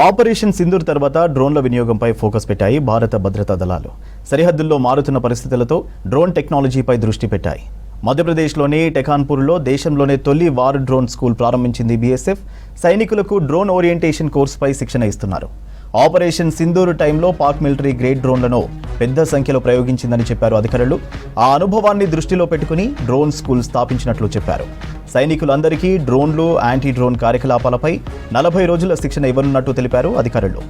Operation Sindoor తర్వాత డ్రోన్ల వినియోగంపై ఫోకస్ పెట్టాయి భారత భద్రతా దళాలు. సరిహద్దుల్లో మారుతున్న పరిస్థితులతో డ్రోన్ టెక్నాలజీపై దృష్టి పెట్టాయి. మధ్యప్రదేశ్లోని టెకాన్పూర్లో దేశంలోనే తొలి వార్ డ్రోన్ స్కూల్ ప్రారంభించింది బీఎస్ఎఫ్. సైనికులకు డ్రోన్ ఓరియంటేషన్ కోర్సుపై శిక్షణ ఇస్తున్నారు. ఆపరేషన్ సింధూర్ టైంలో పాక్ మిలిటరీ గ్రేడ్ డ్రోన్లను పెద్ద సంఖ్యలో ప్రయోగించిందని చెప్పారు అధికారులు. ఆ అనుభవాన్ని దృష్టిలో పెట్టుకుని డ్రోన్ స్కూల్ స్థాపించినట్లు చెప్పారు. సైనికులందరికీ డ్రోన్లు, యాంటీ డ్రోన్ కార్యకలాపాలపై 40 రోజుల శిక్షణ ఇవ్వనున్నట్టు తెలిపారు అధికారులు.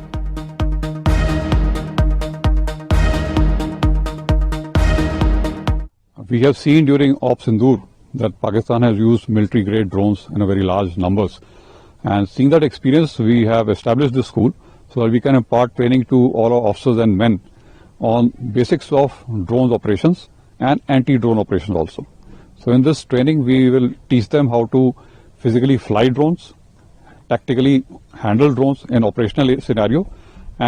We have seen during Op Sindoor that Pakistan has used military grade drones in a very large numbers, and seeing that experience we have established this school so that we can impart training to all our officers and men on basics of drones operations and anti-drone operations also. So in this training we will teach them how to physically fly drones, tactically handle drones in operational scenario,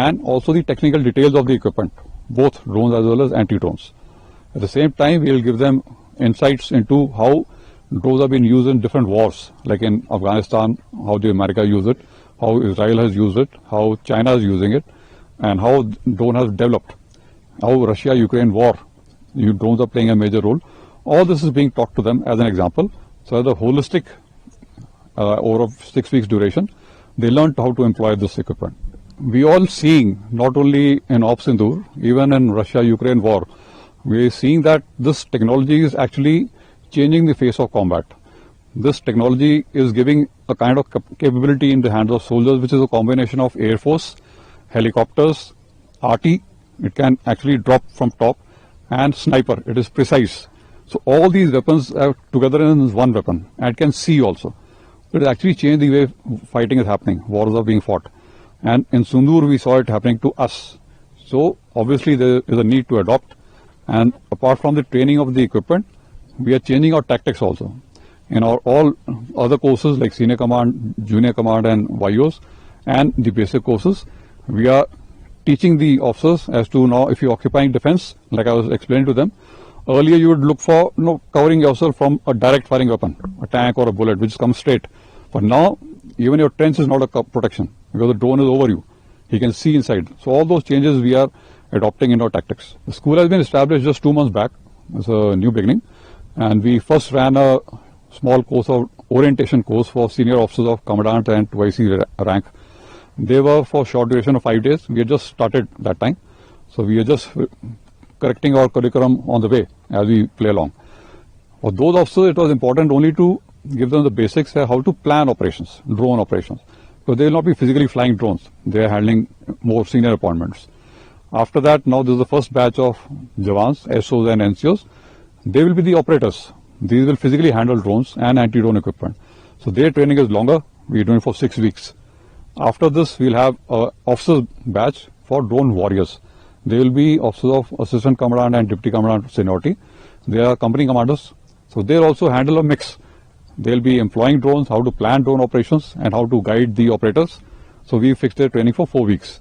and also the technical details of the equipment, both drones as well as anti-drones. At the same time, we will give them insights into how drones have been used in different wars, like in Afghanistan, how the America used it, how Israel has used it, how China is using it, and how drone has developed, how Russia-Ukraine war, drones are playing a major role. All this is being taught to them as an example. So as a holistic, over 6 weeks duration, they learned how to employ this equipment. We all seeing, not only in Op Sindoor, even in Russia-Ukraine war, we are seeing that this technology is actually changing the face of combat. This technology is giving a kind of capability in the hands of soldiers, which is a combination of Air Force, helicopters, RT, it can actually drop from top, and sniper, it is precise. So all these weapons are together in one weapon, and it can see also. It has actually changed the way fighting is happening, wars are being fought. And in Sindoor we saw it happening to us. So obviously there is a need to adopt. And apart from the training of the equipment, we are changing our tactics also. In our all other courses like senior command, junior command and YOs and the basic courses, we are teaching the officers as to now if you are occupying defense, like I was explaining to them, earlier you would look for covering yourself from a direct firing weapon, a tank or a bullet which comes straight. But now even your trench is not a protection because the drone is over you. He can see inside. So all those changes we are adopting in our tactics. The school has been established just 2 months back. It's a new beginning. And we first ran a small course of orientation course for senior officers of commandant and 2IC rank. They were for short duration of 5 days. We had just started that time. So we are just correcting our curriculum on the way as we play along. For those officers, it was important only to give them the basics how to plan operations, drone operations. Because they will not be physically flying drones. They are handling more senior appointments. After that, now this is the first batch of Jawans, SOs and NCOs. They will be the operators. These will physically handle drones and anti-drone equipment. So their training is longer. We are doing for 6 weeks. After this, we will have an officers batch for drone warriors. They will be officers of assistant commandant and deputy commandant seniority. They are company commanders. So they will also handle a mix. They will be employing drones, how to plan drone operations and how to guide the operators. So we fixed their training for 4 weeks.